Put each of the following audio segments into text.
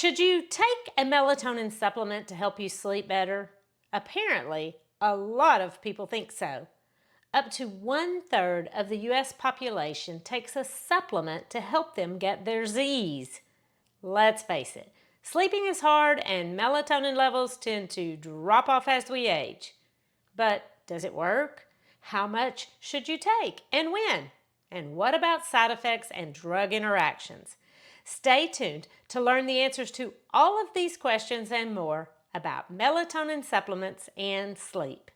Should you take a melatonin supplement to help you sleep better? Apparently, a lot of people think so. Up to 1/3 of the US population takes a supplement to help them get their Z's. Let's face it, sleeping is hard and melatonin levels tend to drop off as we age. But does it work? How much should you take and when? And what about side effects and drug interactions? Stay tuned to learn the answers to all of these questions and more about melatonin supplements and sleep.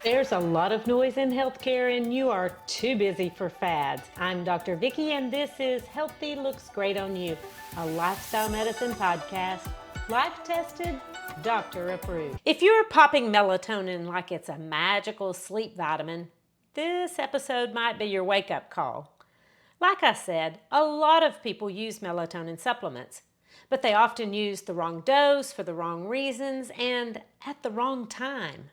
There's a lot of noise in healthcare and you are too busy for fads. I'm Dr. Vickie and this is Healthy Looks Great on You, a lifestyle medicine podcast, life tested, doctor approved. If you're popping melatonin like it's a magical sleep vitamin, this episode might be your wake-up call. Like I said, a lot of people use melatonin supplements, but they often use the wrong dose for the wrong reasons and at the wrong time.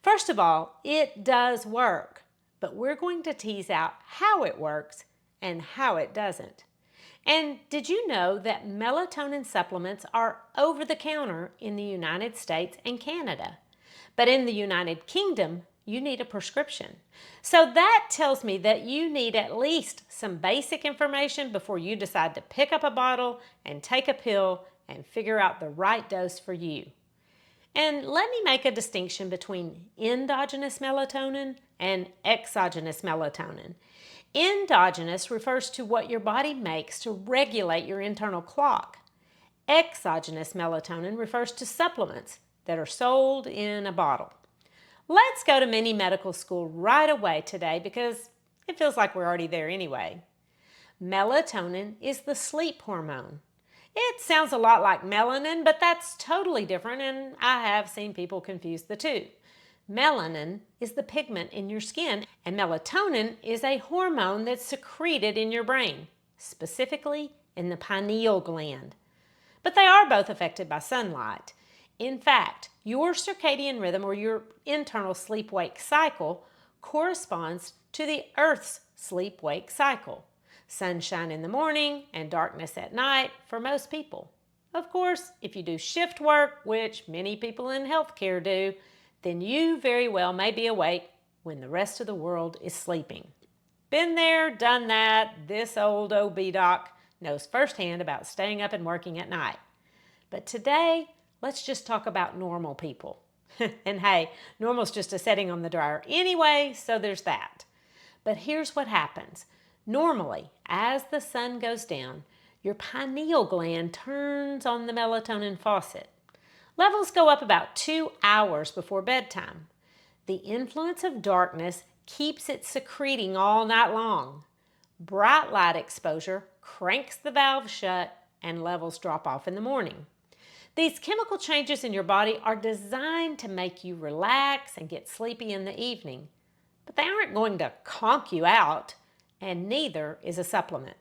First of all, it does work, but we're going to tease out how it works and how it doesn't. And did you know that melatonin supplements are over the counter in the United States and Canada? But in the United Kingdom, you need a prescription. So that tells me that you need at least some basic information before you decide to pick up a bottle and take a pill and figure out the right dose for you. And let me make a distinction between endogenous melatonin and exogenous melatonin. Endogenous refers to what your body makes to regulate your internal clock. Exogenous melatonin refers to supplements that are sold in a bottle. Let's go to mini medical school right away today because it feels like we're already there anyway. Melatonin is the sleep hormone. It sounds a lot like melanin, but that's totally different, and I have seen people confuse the two. Melanin is the pigment in your skin, and melatonin is a hormone that's secreted in your brain, specifically in the pineal gland. But they are both affected by sunlight. In fact, your circadian rhythm or your internal sleep-wake cycle corresponds to the Earth's sleep-wake cycle. Sunshine in the morning and darkness at night for most people. Of course, if you do shift work, which many people in healthcare do, then you very well may be awake when the rest of the world is sleeping. Been there, done that. This old OB doc knows firsthand about staying up and working at night. But today, let's just talk about normal people. And hey, normal's just a setting on the dryer anyway, so there's that. But here's what happens. Normally, as the sun goes down, your pineal gland turns on the melatonin faucet. Levels go up about 2 hours before bedtime. The influence of darkness keeps it secreting all night long. Bright light exposure cranks the valve shut and levels drop off in the morning. These chemical changes in your body are designed to make you relax and get sleepy in the evening, but they aren't going to conk you out. And neither is a supplement.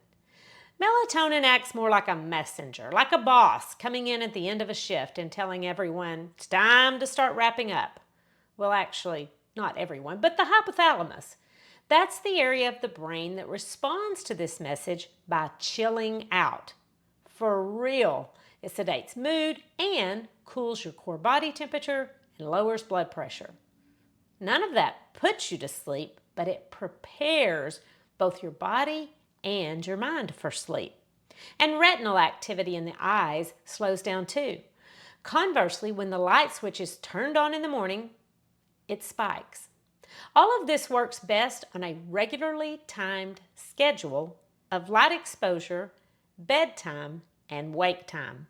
Melatonin acts more like a messenger, like a boss coming in at the end of a shift and telling everyone it's time to start wrapping up. Well, actually, not everyone, but the hypothalamus. That's the area of the brain that responds to this message by chilling out. For real, it sedates mood and cools your core body temperature and lowers blood pressure. None of that puts you to sleep, but it prepares both your body and your mind for sleep. And retinal activity in the eyes slows down too. Conversely, when the light switch is turned on in the morning, it spikes. All of this works best on a regularly timed schedule of light exposure, bedtime, and wake time.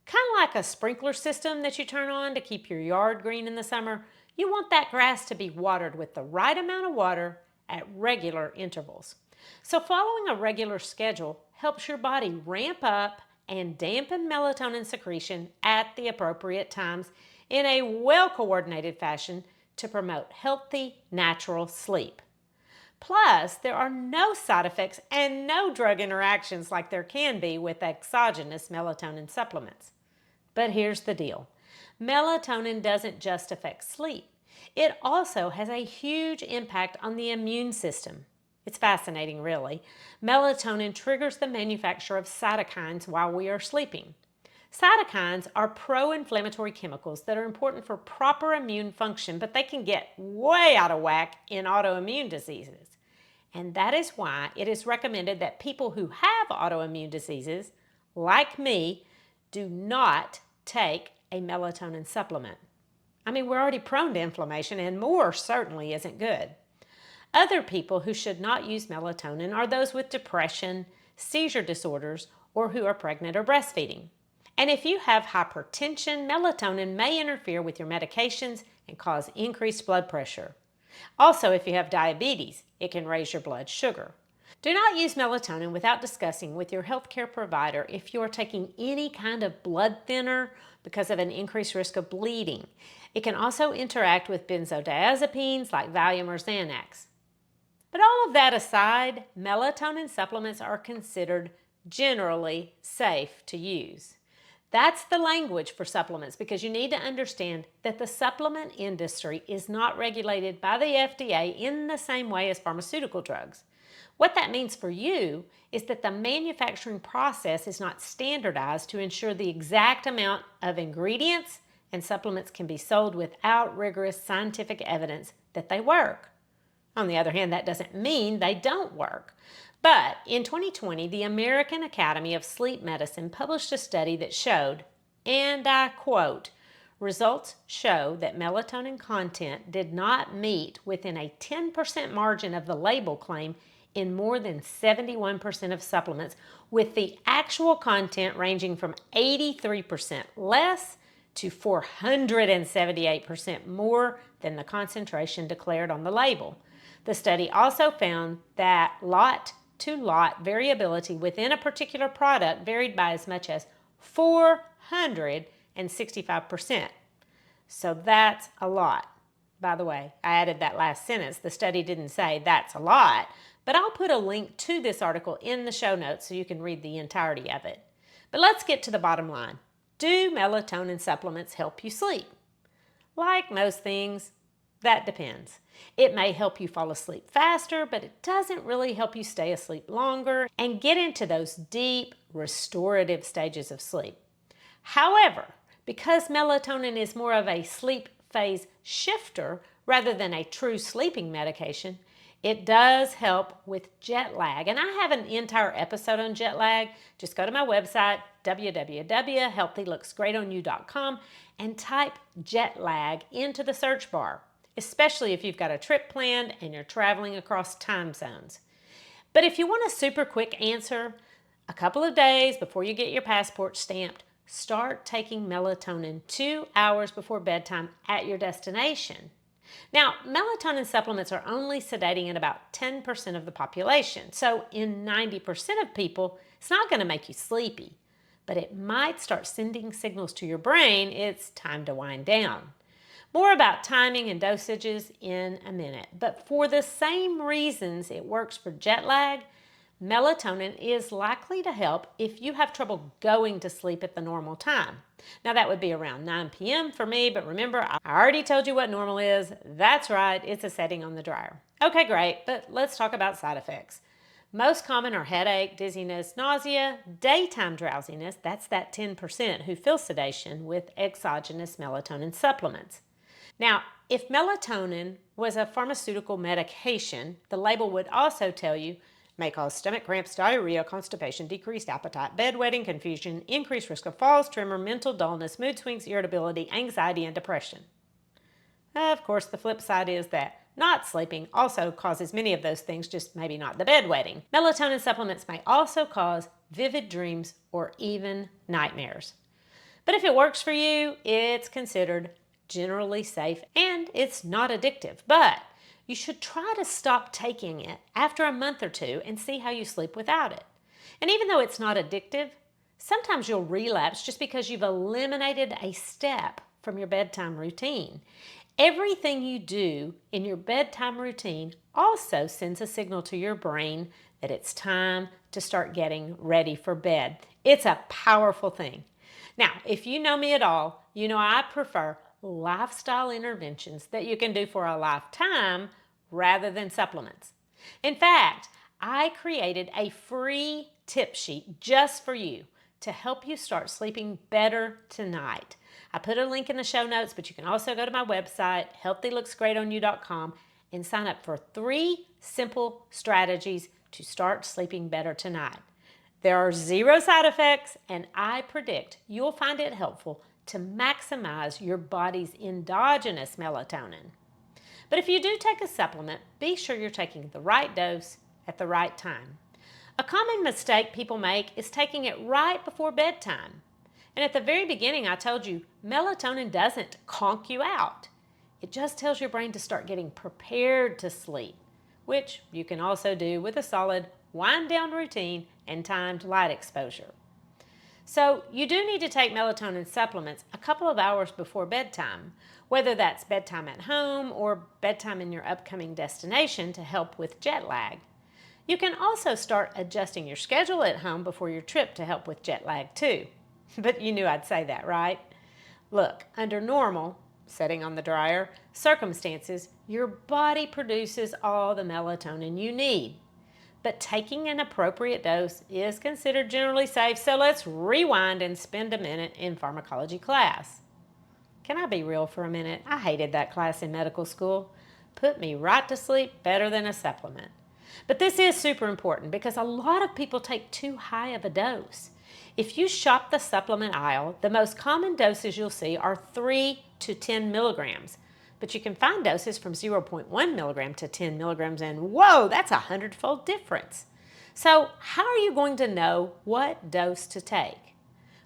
Kind of like a sprinkler system that you turn on to keep your yard green in the summer, you want that grass to be watered with the right amount of water at regular intervals. So following a regular schedule helps your body ramp up and dampen melatonin secretion at the appropriate times in a well-coordinated fashion to promote healthy, natural sleep. Plus, there are no side effects and no drug interactions like there can be with exogenous melatonin supplements. But here's the deal. Melatonin doesn't just affect sleep. It also has a huge impact on the immune system. It's fascinating, really. Melatonin triggers the manufacture of cytokines while we are sleeping. Cytokines are pro-inflammatory chemicals that are important for proper immune function, but they can get way out of whack in autoimmune diseases. And that is why it is recommended that people who have autoimmune diseases, like me, do not take a melatonin supplement. I mean, we're already prone to inflammation, and more certainly isn't good. Other people who should not use melatonin are those with depression, seizure disorders, or who are pregnant or breastfeeding. And if you have hypertension, melatonin may interfere with your medications and cause increased blood pressure. Also, if you have diabetes, it can raise your blood sugar. Do not use melatonin without discussing with your healthcare provider if you are taking any kind of blood thinner because of an increased risk of bleeding. It can also interact with benzodiazepines like Valium or Xanax. But all of that aside, melatonin supplements are considered generally safe to use. That's the language for supplements, because you need to understand that the supplement industry is not regulated by the FDA in the same way as pharmaceutical drugs. What that means for you is that the manufacturing process is not standardized to ensure the exact amount of ingredients, and supplements can be sold without rigorous scientific evidence that they work. On the other hand, that doesn't mean they don't work. But in 2020, the American Academy of Sleep Medicine published a study that showed, and I quote, "Results show that melatonin content did not meet within a 10% margin of the label claim in more than 71% of supplements, with the actual content ranging from 83% less to 478% more than the concentration declared on the label." The study also found that lot-to-lot variability within a particular product varied by as much as 465%. So that's a lot. By the way, I added that last sentence. The study didn't say that's a lot, but I'll put a link to this article in the show notes so you can read the entirety of it. But let's get to the bottom line. Do melatonin supplements help you sleep? Like most things, that depends. It may help you fall asleep faster, but it doesn't really help you stay asleep longer and get into those deep, restorative stages of sleep. However, because melatonin is more of a sleep phase shifter rather than a true sleeping medication, it does help with jet lag. And I have an entire episode on jet lag. Just go to my website, www.healthylooksgreatonyou.com, and type jet lag into the search bar, especially if you've got a trip planned and you're traveling across time zones. But if you want a super quick answer, a couple of days before you get your passport stamped, start taking melatonin 2 hours before bedtime at your destination. Now, melatonin supplements are only sedating in about 10% of the population. So in 90% of people, it's not going to make you sleepy, but it might start sending signals to your brain it's time to wind down. More about timing and dosages in a minute. But for the same reasons it works for jet lag, melatonin is likely to help if you have trouble going to sleep at the normal time. Now that would be around 9 p.m. for me, but remember, I already told you what normal is. That's right, it's a setting on the dryer. Okay, great, but let's talk about side effects. Most common are headache, dizziness, nausea, daytime drowsiness, that's that 10% who feel sedation with exogenous melatonin supplements. Now, if melatonin was a pharmaceutical medication, the label would also tell you may cause stomach cramps, diarrhea, constipation, decreased appetite, bedwetting, confusion, increased risk of falls, tremor, mental dullness, mood swings, irritability, anxiety, and depression. Of course, the flip side is that not sleeping also causes many of those things, just maybe not the bedwetting. Melatonin supplements may also cause vivid dreams or even nightmares. But if it works for you, it's considered generally safe and it's not addictive. But you should try to stop taking it after a month or two and see how you sleep without it. And even though it's not addictive, sometimes you'll relapse just because you've eliminated a step from your bedtime routine. Everything you do in your bedtime routine also sends a signal to your brain that it's time to start getting ready for bed. It's a powerful thing. Now, if you know me at all, you know I prefer lifestyle interventions that you can do for a lifetime rather than supplements. In fact, I created a free tip sheet just for you to help you start sleeping better tonight. I put a link in the show notes, but you can also go to my website, healthylooksgreatonyou.com, and sign up for 3 simple strategies to start sleeping better tonight. There are 0 side effects, and I predict you'll find it helpful to maximize your body's endogenous melatonin. But if you do take a supplement, be sure you're taking the right dose at the right time. A common mistake people make is taking it right before bedtime. And at the very beginning, I told you melatonin doesn't conk you out. It just tells your brain to start getting prepared to sleep, which you can also do with a solid wind-down routine and timed light exposure. So you do need to take melatonin supplements a couple of hours before bedtime, whether that's bedtime at home or bedtime in your upcoming destination to help with jet lag. You can also start adjusting your schedule at home before your trip to help with jet lag too. But you knew I'd say that, right? Look, under normal, setting on the dryer, circumstances, your body produces all the melatonin you need. But taking an appropriate dose is considered generally safe, so let's rewind and spend a minute in pharmacology class. Can I be real for a minute? I hated that class in medical school. Put me right to sleep better than a supplement. But this is super important because a lot of people take too high of a dose. If you shop the supplement aisle, the most common doses you'll see are 3 to 10 milligrams. But you can find doses from 0.1 milligram to 10 milligrams, and whoa, that's 100-fold difference. So how are you going to know what dose to take?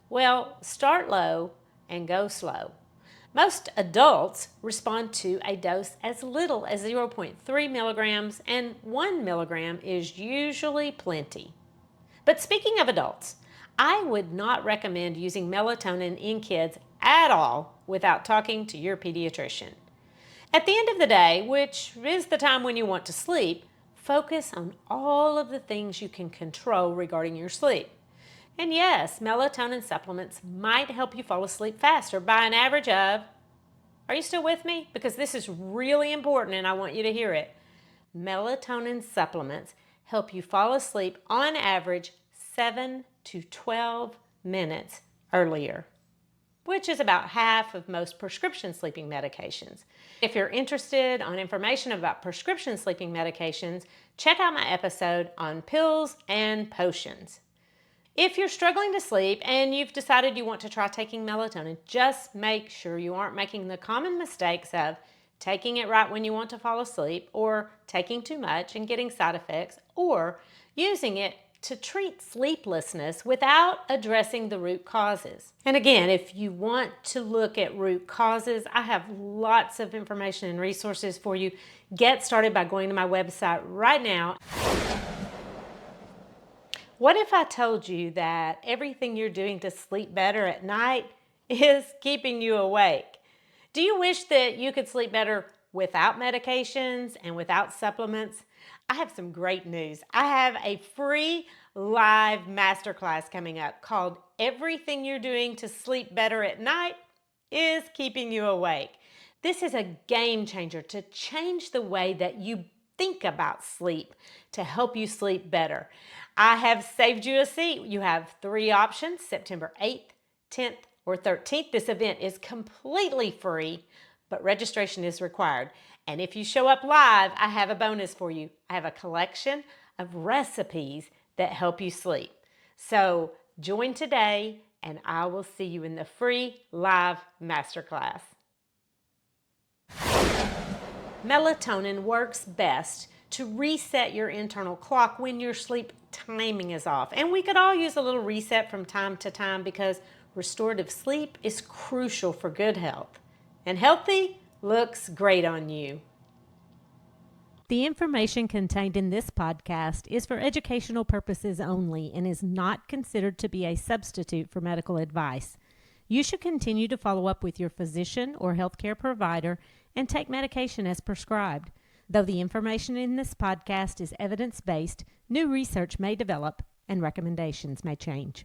Well, start low and go slow. Most adults respond to a dose as little as 0.3 milligrams, and 1 milligram is usually plenty. But speaking of adults, I would not recommend using melatonin in kids at all without talking to your pediatrician. At the end of the day, which is the time when you want to sleep, focus on all of the things you can control regarding your sleep. And yes, melatonin supplements might help you fall asleep faster by an average of, are you still with me? Because this is really important and I want you to hear it. Melatonin supplements help you fall asleep on average 7 to 12 minutes earlier, which is about half of most prescription sleeping medications. If you're interested in information about prescription sleeping medications, check out my episode on pills and potions. If you're struggling to sleep and you've decided you want to try taking melatonin, just make sure you aren't making the common mistakes of taking it right when you want to fall asleep, or taking too much and getting side effects, or using it to treat sleeplessness without addressing the root causes. And again, if you want to look at root causes, I have lots of information and resources for you. Get started by going to my website right now. What if I told you that everything you're doing to sleep better at night is keeping you awake? Do you wish that you could sleep better without medications and without supplements? I have some great news. I have a free live masterclass coming up called Everything You're Doing to Sleep Better at Night is Keeping You Awake. This is a game changer to change the way that you think about sleep to help you sleep better. I have saved you a seat. You have 3 options, September 8th, 10th, or 13th. This event is completely free, but registration is required. And if you show up live, I have a bonus for you. I have a collection of recipes that help you sleep. So join today, and I will see you in the free live masterclass. Melatonin works best to reset your internal clock when your sleep timing is off. And we could all use a little reset from time to time because restorative sleep is crucial for good health. And healthy looks great on you. The information contained in this podcast is for educational purposes only and is not considered to be a substitute for medical advice. You should continue to follow up with your physician or healthcare provider and take medication as prescribed. Though the information in this podcast is evidence-based, new research may develop and recommendations may change.